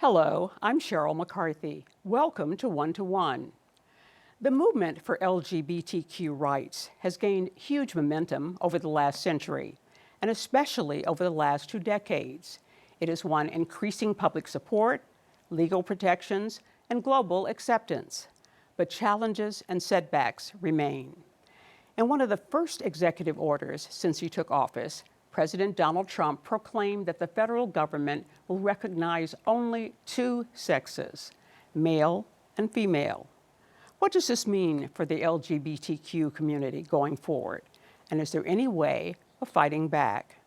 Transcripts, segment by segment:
Hello, I'm Cheryl McCarthy. Welcome to One to One. The movement for LGBTQ rights has gained huge momentum over the last century, and especially over the last 2 decades. It has won increasing public support, legal protections, and global acceptance. But challenges and setbacks remain. In one of the first executive orders since he took office, President Donald Trump proclaimed that the federal government will recognize only 2 sexes, male and female. What does this mean for the LGBTQ community going forward? And is there any way of fighting back?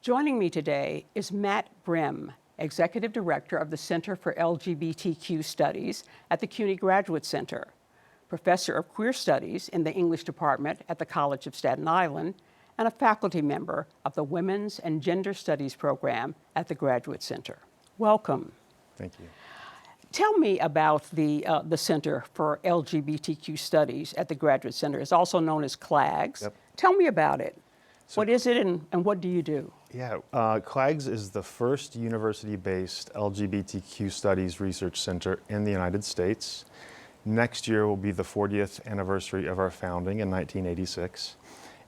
Joining me today is Matt Brim, Executive Director of the Center for LGBTQ Studies at the CUNY Graduate Center, Professor of Queer Studies in the English Department at the College of Staten Island, and a faculty member of the Women's and Gender Studies program at the Graduate Center. Welcome. Thank you. Tell me about the Center for LGBTQ Studies at the Graduate Center. It's also known as CLAGS. Yep. Tell me about it. So, what is it and what do you do? Yeah, CLAGS is the first university-based LGBTQ Studies research center in the United States. Next year will be the 40th anniversary of our founding in 1986.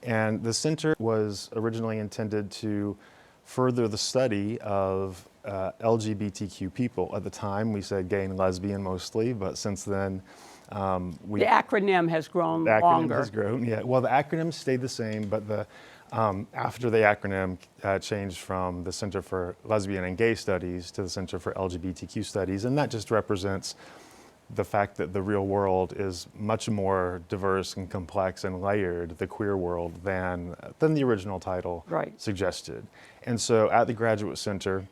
And the center was originally intended to further the study of LGBTQ people. At the time, we said gay and lesbian mostly, but since then, the acronym has grown longer. The acronym has grown, yeah. Well, the acronym stayed the same, but after the acronym changed from the Center for Lesbian and Gay Studies to the Center for LGBTQ Studies, and that just represents the fact that the real world is much more diverse and complex and layered, the queer world, than the original title suggested. And so at the Graduate Center,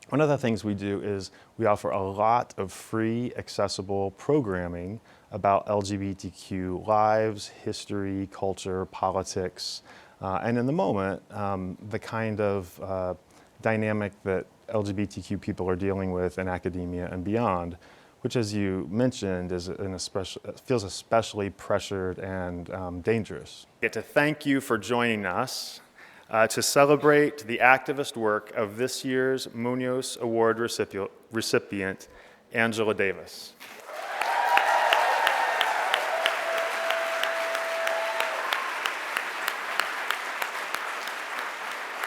one of the things we do is we offer a lot of free, accessible programming about LGBTQ lives, history, culture, politics, and in the moment, the kind of dynamic that LGBTQ people are dealing with in academia and beyond, which, as you mentioned, feels especially pressured and dangerous. I get to thank you for joining us to celebrate the activist work of this year's Munoz Award recipient, Angela Davis.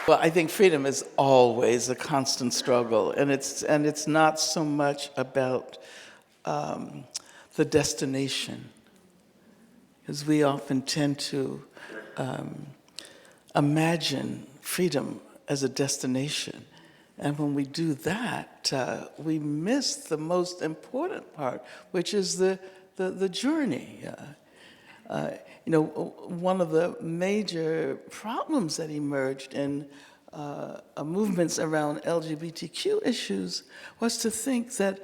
Well, I think freedom is always a constant struggle, and it's not so much about the destination, because we often tend to imagine freedom as a destination. And when we do that, we miss the most important part, which is the journey. One of the major problems that emerged in movements around LGBTQ issues was to think that,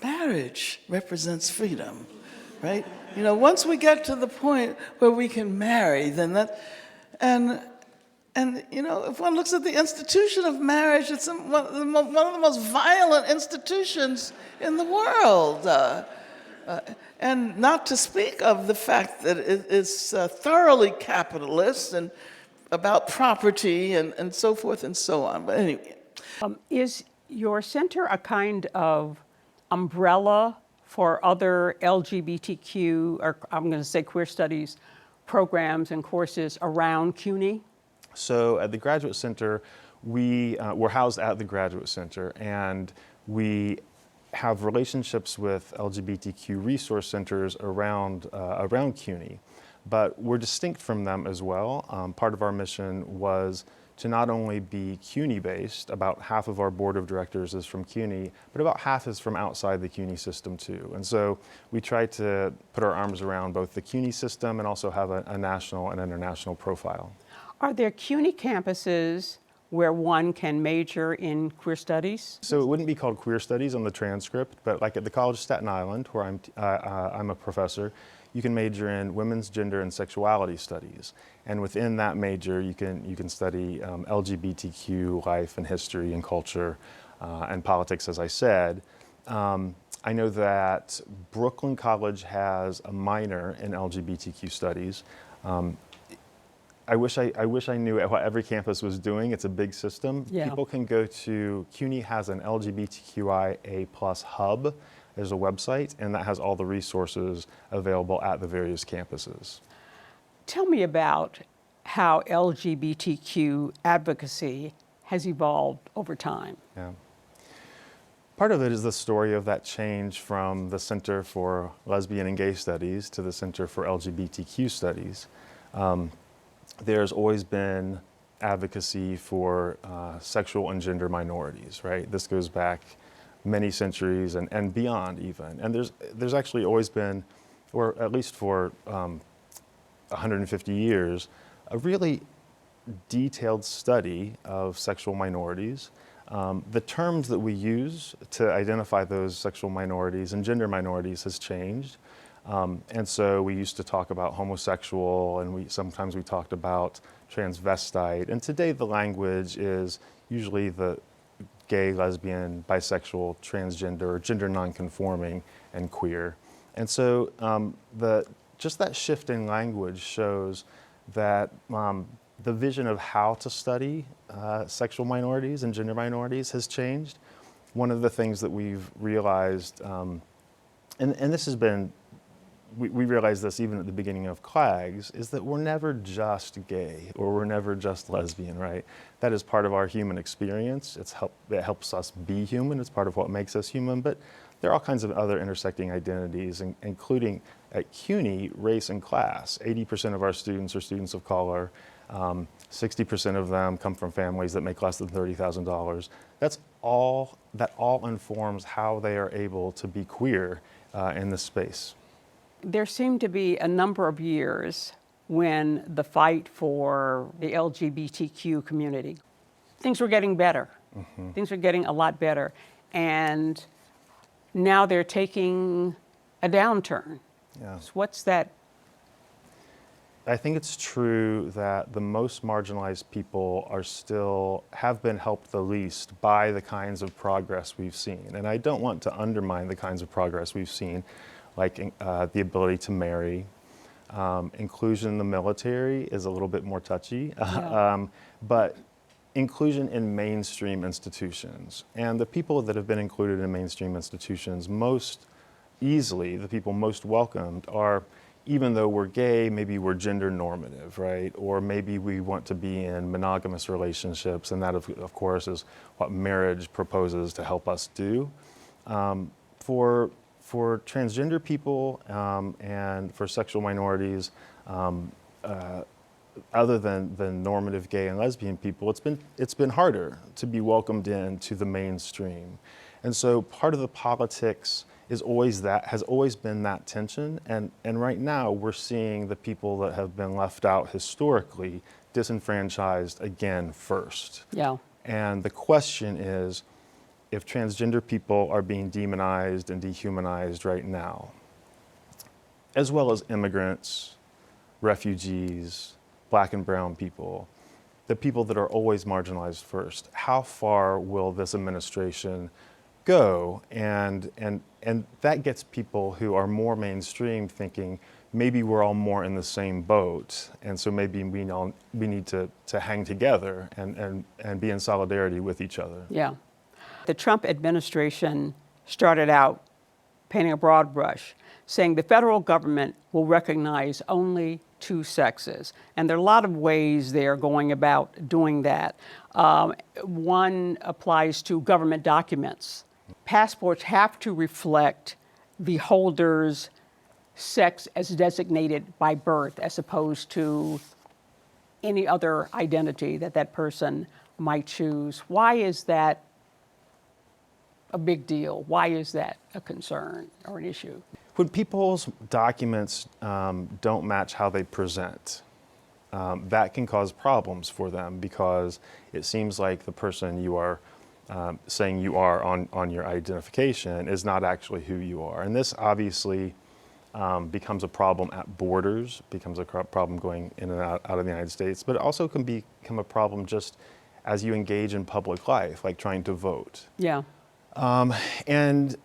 marriage represents freedom, right? Once we get to the point where we can marry, then that, and if one looks at the institution of marriage, it's one of the most violent institutions in the world. And not to speak of the fact that it is thoroughly capitalist and about property and so forth and so on. But anyway. Is your center a kind of umbrella for other LGBTQ, or I'm going to say queer studies, programs and courses around CUNY? So at the Graduate Center, we're housed at the Graduate Center, and we have relationships with LGBTQ resource centers around CUNY, but we're distinct from them as well. Part of our mission was to not only be CUNY-based, about half of our board of directors is from CUNY, but about half is from outside the CUNY system too. And so we try to put our arms around both the CUNY system and also have a national and international profile. Are there CUNY campuses where one can major in queer studies? So it wouldn't be called queer studies on the transcript, but like at the College of Staten Island, where I'm a professor, you can major in women's, gender, and sexuality studies. And within that major, you can study LGBTQ life and history and culture and politics, as I said. I know that Brooklyn College has a minor in LGBTQ studies. I wish I knew what every campus was doing. It's a big system. Yeah. People can go to, CUNY has an LGBTQIA+ hub. There's a website, and that has all the resources available at the various campuses. Tell me about how LGBTQ advocacy has evolved over time. Yeah. Part of it is the story of that change from the Center for Lesbian and Gay Studies to the Center for LGBTQ Studies. There's always been advocacy for sexual and gender minorities, right? This goes back many centuries and beyond even. And there's actually always been, or at least for 150 years, a really detailed study of sexual minorities. The terms that we use to identify those sexual minorities and gender minorities has changed. And so we used to talk about homosexual, and sometimes we talked about transvestite. And today the language is usually the gay, lesbian, bisexual, transgender, gender nonconforming, and queer. And so just that shift in language shows that the vision of how to study sexual minorities and gender minorities has changed. One of the things that we've realized, and this has been, we realized this even at the beginning of CLAGS, is that we're never just gay or we're never just lesbian, right? That is part of our human experience. It helps us be human. It's part of what makes us human, but there are all kinds of other intersecting identities, including at CUNY, race and class. 80% of our students are students of color. 60% of them come from families that make less than $30,000. That all informs how they are able to be queer in this space. There seemed to be a number of years when the fight for the LGBTQ community, things were getting better. Mm-hmm. Things were getting a lot better. And now they're taking a downturn. Yeah. So what's that? I think it's true that the most marginalized people have been helped the least by the kinds of progress we've seen. And I don't want to undermine the kinds of progress we've seen, like the ability to marry. Inclusion in the military is a little bit more touchy, Yeah. but inclusion in mainstream institutions. And the people that have been included in mainstream institutions most easily, the people most welcomed are, even though we're gay, maybe we're gender normative, right? Or maybe we want to be in monogamous relationships, and that of course is what marriage proposes to help us do. For transgender people and for sexual minorities, other than normative gay and lesbian people, it's been harder to be welcomed into the mainstream. And so part of the politics has always been that tension, and right now we're seeing the people that have been left out historically disenfranchised again first. Yeah. And the question is, if transgender people are being demonized and dehumanized right now, as well as immigrants, refugees, Black and brown people, the people that are always marginalized first, how far will this administration go? And that gets people who are more mainstream thinking, maybe we're all more in the same boat, and so maybe we need to hang together and be in solidarity with each other. Yeah. The Trump administration started out painting a broad brush, saying the federal government will recognize only two sexes. And there are a lot of ways they're going about doing that. One applies to government documents. Passports have to reflect the holder's sex as designated by birth, as opposed to any other identity that person might choose. Why is that a big deal? Why is that a concern or an issue? When people's documents don't match how they present, that can cause problems for them, because it seems like the person you are saying you are on your identification is not actually who you are. And this obviously becomes a problem at borders, becomes a problem going in and out of the United States, but it also can become a problem just as you engage in public life, like trying to vote. Yeah. And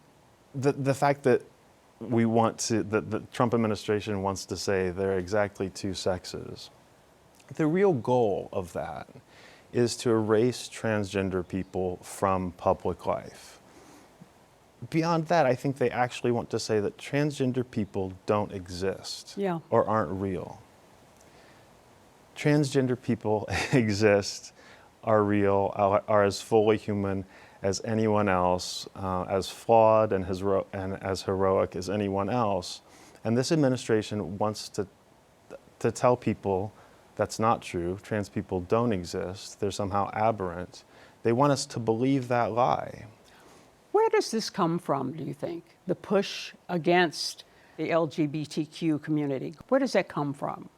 the fact that the Trump administration wants to say there are exactly two sexes The real goal of that is to erase transgender people from public life. Beyond that, I think they actually want to say that transgender people don't exist or aren't real. Transgender people exist, are real, are as fully human as anyone else, as flawed and as heroic as anyone else. And this administration wants to tell people that's not true. Trans people don't exist. They're somehow aberrant. They want us to believe that lie. Where does this come from, do you think? The push against the LGBTQ community. Where does that come from?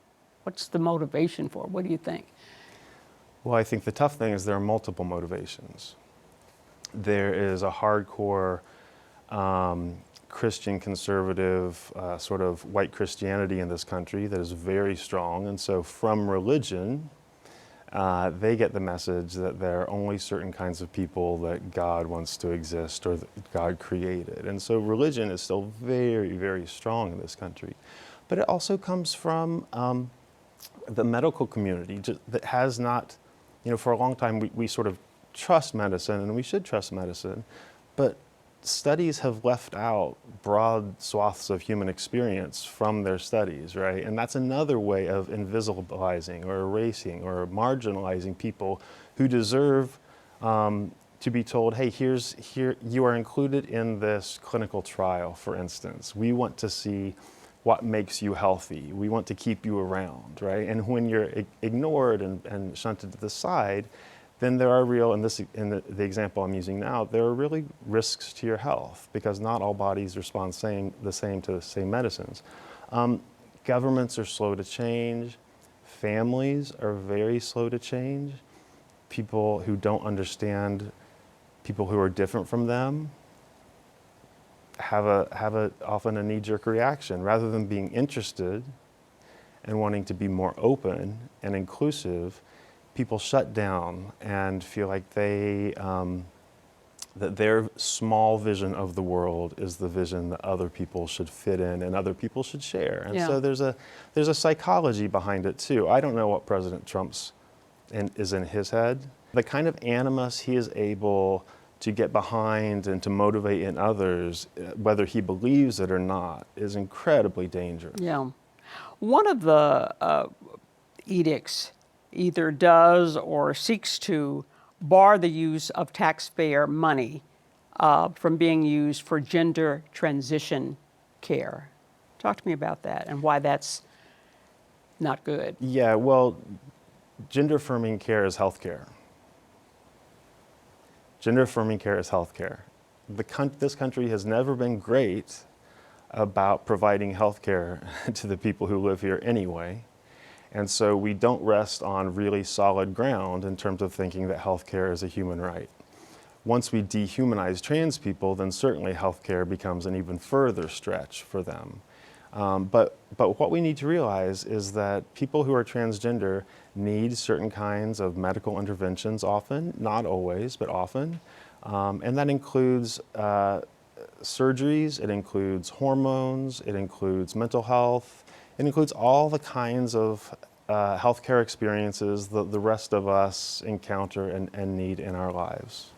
What's the motivation for it? What do you think? Well, I think the tough thing is there are multiple motivations. There is a hardcore Christian conservative sort of white Christianity in this country that is very strong. And so from religion, they get the message that there are only certain kinds of people that God wants to exist or that God created. And so religion is still very, very strong in this country. But it also comes from the medical community that has not, for a long time we sort of trust medicine, and we should trust medicine, but studies have left out broad swaths of human experience from their studies, right? And that's another way of invisibilizing or erasing or marginalizing people who deserve to be told, hey, here, you are included in this clinical trial, for instance. We want to see what makes you healthy. We want to keep you around, right? And when you're ignored and shunted to the side, then there are real, in the example I'm using now, there are really risks to your health because not all bodies respond the same to the same medicines. Governments are slow to change. Families are very slow to change. People who don't understand people who are different from them have often a knee-jerk reaction. Rather than being interested and wanting to be more open and inclusive, people shut down and feel like that their small vision of the world is the vision that other people should fit in and other people should share. And so there's a psychology behind it too. I don't know what President Trump's is in his head. The kind of animus he is able to get behind and to motivate in others, whether he believes it or not, is incredibly dangerous. Yeah. One of the edicts either does or seeks to bar the use of taxpayer money from being used for gender transition care. Talk to me about that and why that's not good. Yeah, well, gender-affirming care is healthcare. Gender-affirming care is healthcare. This country has never been great about providing healthcare to the people who live here anyway. And so we don't rest on really solid ground in terms of thinking that healthcare is a human right. Once we dehumanize trans people, then certainly healthcare becomes an even further stretch for them. But what we need to realize is that people who are transgender need certain kinds of medical interventions often, not always, but often. And that includes surgeries, it includes hormones, it includes mental health, it includes all the kinds of healthcare experiences that the rest of us encounter and need in our lives.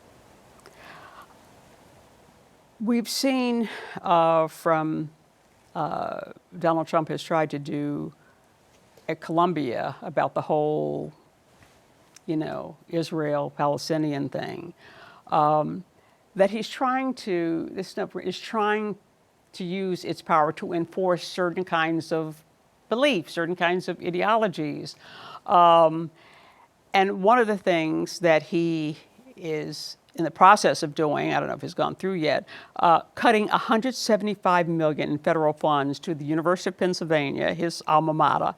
We've seen from Donald Trump has tried to do at Columbia about the whole, Israel-Palestinian thing, that he's trying to use its power to enforce certain kinds of beliefs, certain kinds of ideologies. And one of the things that he is in the process of doing, I don't know if it's gone through yet, cutting $175 million in federal funds to the University of Pennsylvania, his alma mater,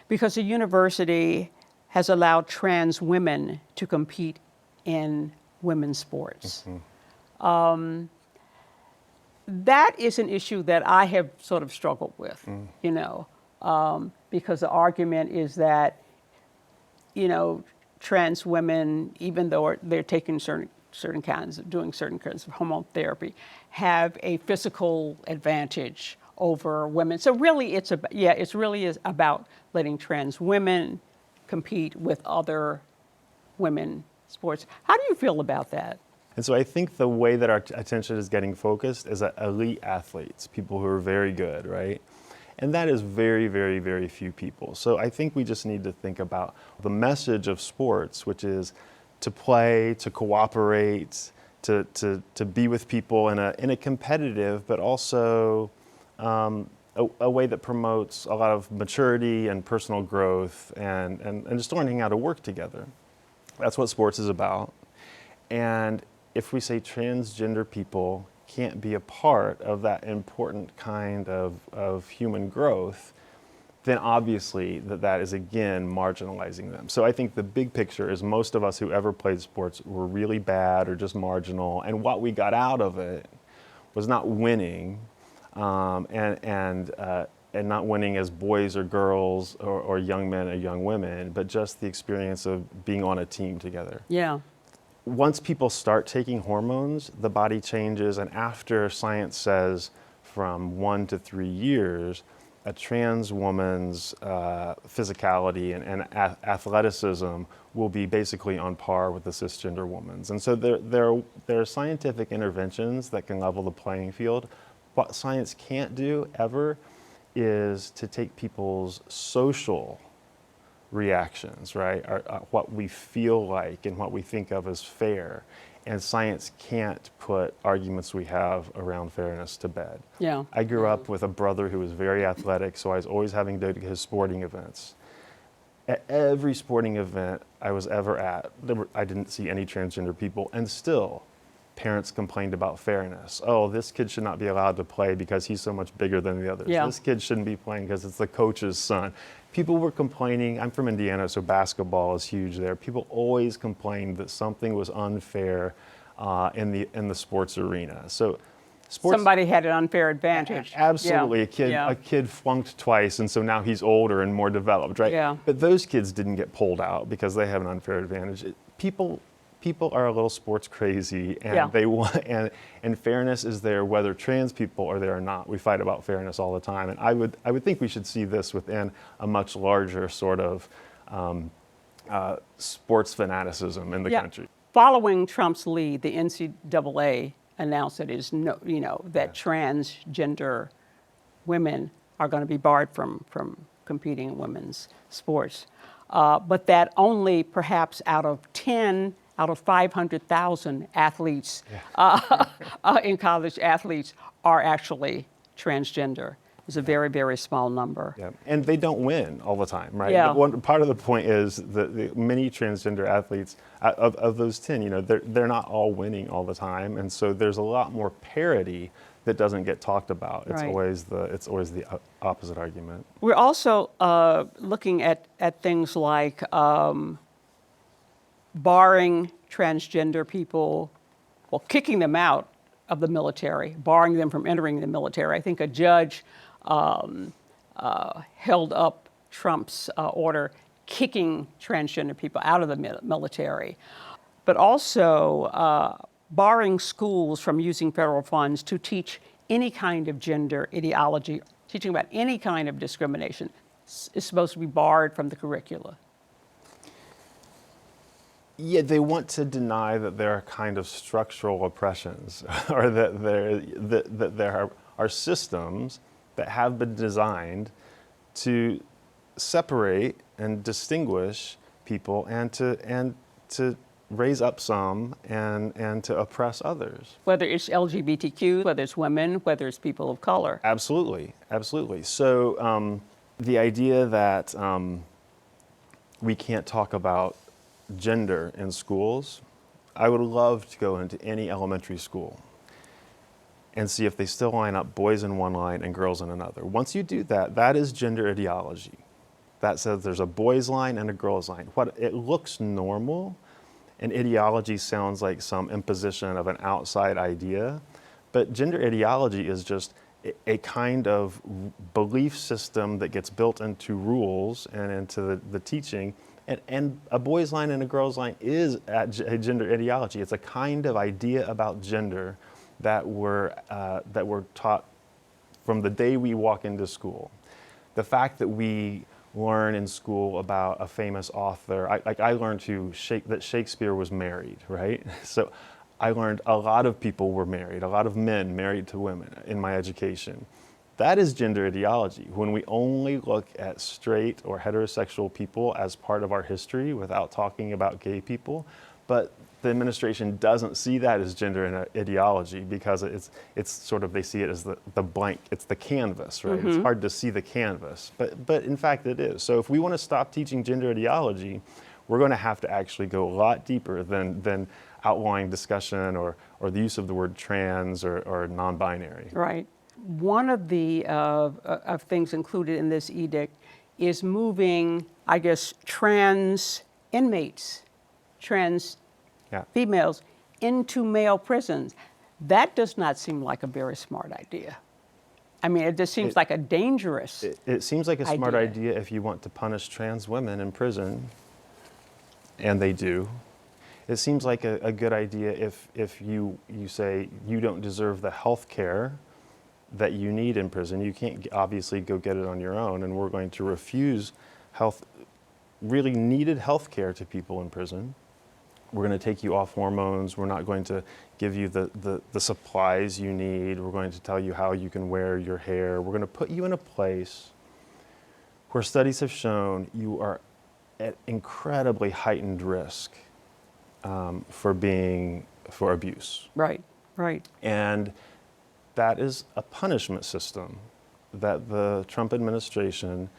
because the university has allowed trans women to compete in women's sports. Mm-hmm. That is an issue that I have sort of struggled with, because the argument is that, trans women, even though they're taking doing certain kinds of hormone therapy, have a physical advantage over women. So really, it's really is about letting trans women compete with other women sports. How do you feel about that? And so I think the way that our attention is getting focused is at elite athletes, people who are very good, right? And that is very, very, very few people. So I think we just need to think about the message of sports, which is to play, to cooperate, to be with people in a competitive, but also a way that promotes a lot of maturity and personal growth and just learning how to work together. That's what sports is about. And if we say transgender people can't be a part of that important kind of human growth, then obviously that is again marginalizing them. So I think the big picture is most of us who ever played sports were really bad or just marginal, and what we got out of it was not winning, and not winning as boys or girls or young men or young women, but just the experience of being on a team together. Yeah. Once people start taking hormones, the body changes, and after science says from 1 to 3 years, a trans woman's physicality and athleticism will be basically on par with the cisgender woman's. And so there are scientific interventions that can level the playing field. What science can't do ever is to take people's social reactions, right? What we feel like and what we think of as fair. And science can't put arguments we have around fairness to bed. Yeah. I grew up with a brother who was very athletic, so I was always having to go to his sporting events. At every sporting event I was ever at, I didn't see any transgender people, and still parents complained about fairness. Oh, this kid should not be allowed to play because he's so much bigger than the others. Yeah. This kid shouldn't be playing because it's the coach's son. People were complaining. I'm from Indiana, so basketball is huge there. People always complained that something was unfair in the sports arena. So sports, Somebody had an unfair advantage. absolutely. Yeah. A kid flunked twice, and so now he's older and more developed, right? Yeah. But those kids didn't get pulled out because they have an unfair advantage. People are a little sports crazy, and Yeah. they want and fairness is there whether trans people are there or not. We fight about fairness all the time, and I would think we should see this within a much larger sort of sports fanaticism in the country. Following Trump's lead, the NCAA announced that that transgender women are going to be barred from competing in women's sports, but that only perhaps out of 500,000 athletes in college athletes are actually transgender. It's a very, very small number. Yeah. And they don't win all the time, right? Yeah. One part of the point is that the many transgender athletes, of those 10, they're not all winning all the time, and so there's a lot more parity that doesn't get talked about. It's Right. always the opposite argument. We're also looking at things like barring transgender people, well, kicking them out of the military, barring them from entering the military. I think a judge held up Trump's order kicking transgender people out of the military, but also barring schools from using federal funds to teach any kind of gender ideology, teaching about any kind of discrimination is supposed to be barred from the curricula. Yeah, they want to deny that there are kind of structural oppressions, or that there are systems that have been designed to separate and distinguish people and to raise up some and to oppress others. Whether it's LGBTQ, whether it's women, whether it's people of color. Absolutely, absolutely. So the idea that we can't talk about gender in schools, I would love to go into any elementary school and see if they still line up boys in one line and girls in another. Once you do that, that is gender ideology. That says there's a boys line and a girls line. What it looks normal, and ideology sounds like some imposition of an outside idea, but gender ideology is just a kind of belief system that gets built into rules and into the teaching. And a boys line and a girls line is a gender ideology. It's a kind of idea about gender that we're taught from the day we walk into school. The fact that we learn in school about a famous author. I learned that Shakespeare was married, right? So I learned a lot of people were married, a lot of men married to women in my education. That is gender ideology. When we only look at straight or heterosexual people as part of our history without talking about gay people, but the administration doesn't see that as gender ideology because it's sort of, they see it as the blank, it's the canvas, right? It's hard to see the canvas, but in fact it is. So if we want to stop teaching gender ideology, we're going to have to actually go a lot deeper than outlawing discussion or the use of the word trans or non-binary. Right. One of the of things included in this edict is moving, I guess, trans inmates, trans females into male prisons. That does not seem like a very smart idea. I mean, it just seems like a dangerous It seems like a smart idea if you want to punish trans women in prison, and they do. It seems like a good idea if you say you don't deserve the health care that you need in prison. You can't obviously go get it on your own, and we're going to refuse really needed health care to people in prison. We're going to take you off hormones. We're not going to give you the supplies you need. We're going to tell you how you can wear your hair. We're going to put you in a place where studies have shown you are at incredibly heightened risk for abuse. Right, right. And that is a punishment system that the Trump administration,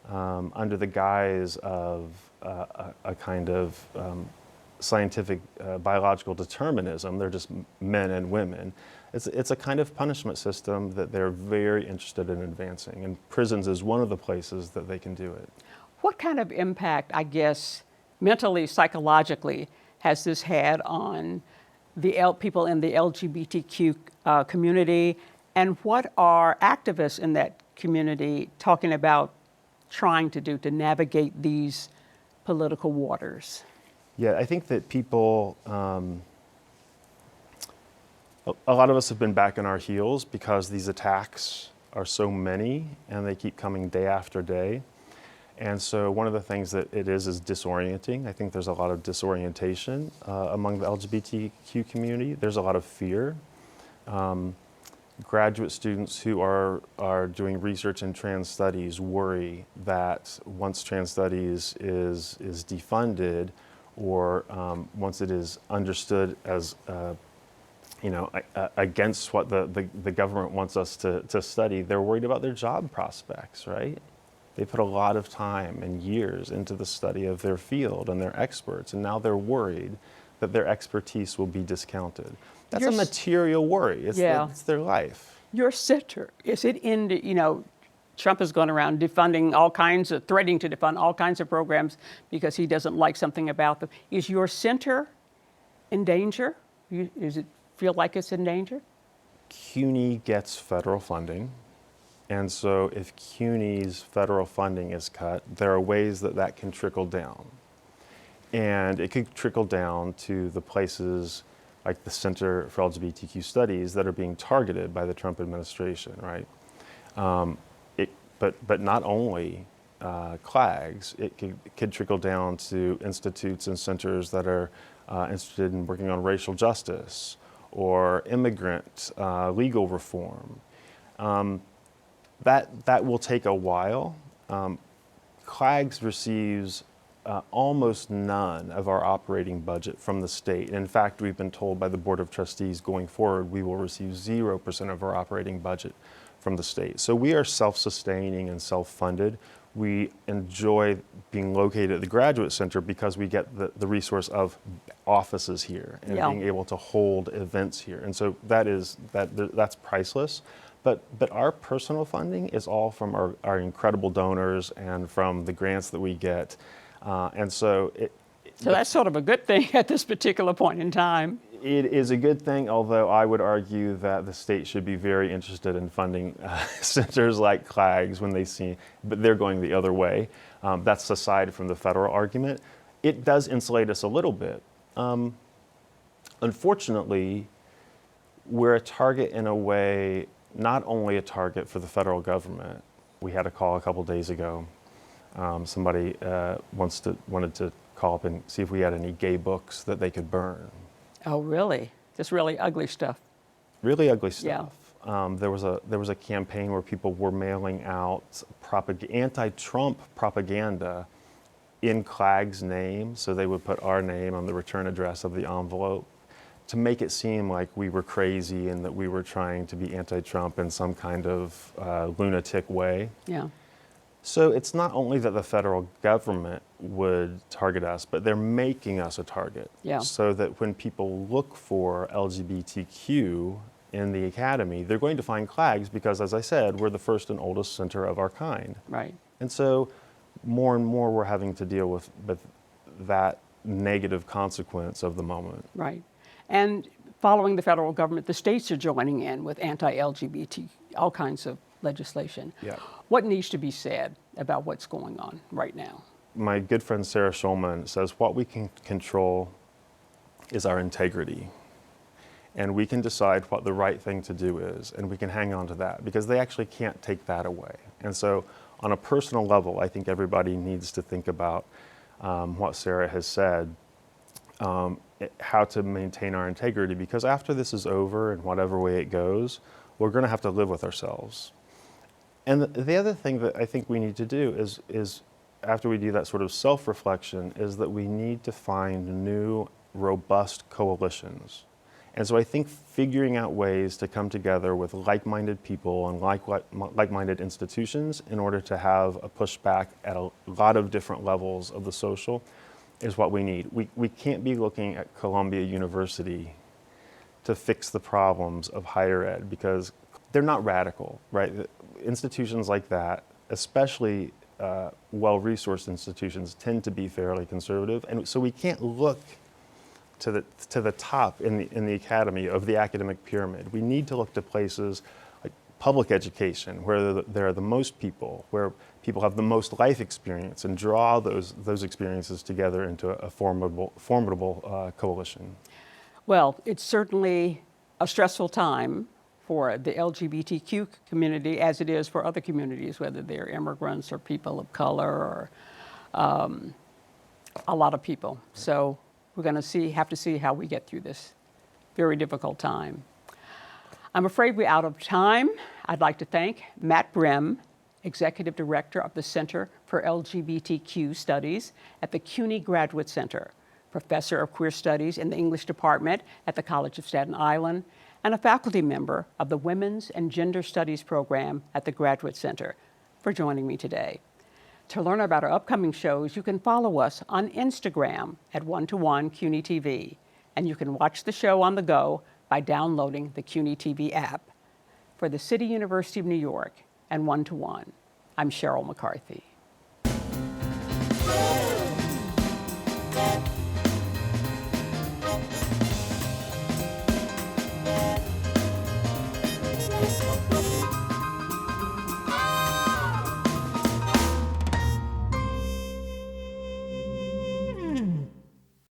under the guise of a kind of scientific biological determinism, they're just men and women. It's a kind of punishment system that they're very interested in advancing, and prisons is one of the places that they can do it. What kind of impact, I guess, mentally, psychologically, has this had on the people in the LGBTQ community, and what are activists in that community talking about trying to do to navigate these political waters? Yeah, I think that people, a lot of us have been back on our heels because these attacks are so many and they keep coming day after day. And so one of the things that it is disorienting. I think there's a lot of disorientation among the LGBTQ community. There's a lot of fear. Graduate students who are doing research in trans studies worry that once trans studies is defunded, or once it is understood as against what the government wants us to study, they're worried about their job prospects, right? They put a lot of time and years into the study of their field and they're experts, and now they're worried that their expertise will be discounted. That's a material worry. It's their life. Your center, is it in, Trump has gone around threatening to defund all kinds of programs because he doesn't like something about them. Is your center in danger? Does it feel like it's in danger? CUNY gets federal funding. And so if CUNY's federal funding is cut, there are ways that can trickle down. And it could trickle down to the places like the Center for LGBTQ Studies that are being targeted by the Trump administration, right? But not only CLAGS, it could trickle down to institutes and centers that are interested in working on racial justice or immigrant legal reform. That will take a while. CLAGS receives almost none of our operating budget from the state. In fact, we've been told by the Board of Trustees going forward, we will receive 0% of our operating budget from the state. So we are self-sustaining and self-funded. We enjoy being located at the Graduate Center because we get the resource of offices here and being able to hold events here. And so that's priceless. But our personal funding is all from our incredible donors and from the grants that we get. So that's sort of a good thing at this particular point in time. It is a good thing, although I would argue that the state should be very interested in funding centers like CLAGS when they see, but they're going the other way. That's aside from the federal argument. It does insulate us a little bit. Unfortunately, we're a target in a way, not only a target for the federal government. We had a call a couple days ago Somebody wanted to call up and see if we had any gay books that they could burn. Oh, really? Just really ugly stuff. Really ugly Yeah. stuff. There was a campaign where people were mailing out anti-Trump propaganda in CLAGS' name, so they would put our name on the return address of the envelope to make it seem like we were crazy and that we were trying to be anti-Trump in some kind of lunatic way. Yeah. So it's not only that the federal government would target us, but they're making us a target. Yeah. So that when people look for LGBTQ in the academy, they're going to find CLAGS because, as I said, we're the first and oldest center of our kind. Right. And so more and more we're having to deal with that negative consequence of the moment. Right. And following the federal government, the states are joining in with anti-LGBT, all kinds of legislation. Yeah. What needs to be said about what's going on right now? My good friend Sarah Schulman says what we can control is our integrity. And we can decide what the right thing to do is, and we can hang on to that because they actually can't take that away. And so on a personal level, I think everybody needs to think about what Sarah has said, how to maintain our integrity, because after this is over and whatever way it goes, we're going to have to live with ourselves. And the other thing that I think we need to do is after we do that sort of self-reflection, is that we need to find new, robust coalitions. And so I think figuring out ways to come together with like-minded people and like-minded institutions in order to have a pushback at a lot of different levels of the social is what we need. We can't be looking at Columbia University to fix the problems of higher ed because they're not radical, right? Institutions like that, especially well-resourced institutions, tend to be fairly conservative. And so we can't look to the top in the academy of the academic pyramid. We need to look to places like public education, where there are the most people, where people have the most life experience, and draw those experiences together into a formidable coalition. Well, it's certainly a stressful time for the LGBTQ community, as it is for other communities, whether they're immigrants or people of color or a lot of people. So we're going to have to see how we get through this very difficult time. I'm afraid we're out of time. I'd like to thank Matt Brim, Executive Director of the Center for LGBTQ Studies at the CUNY Graduate Center, Professor of Queer Studies in the English Department at the College of Staten Island, and a faculty member of the Women's and Gender Studies program at the Graduate Center, for joining me today. To learn about our upcoming shows, you can follow us on Instagram at One-to-One CUNY TV, and you can watch the show on the go by downloading the CUNY TV app. For the City University of New York and One-to-One, I'm Cheryl McCarthy.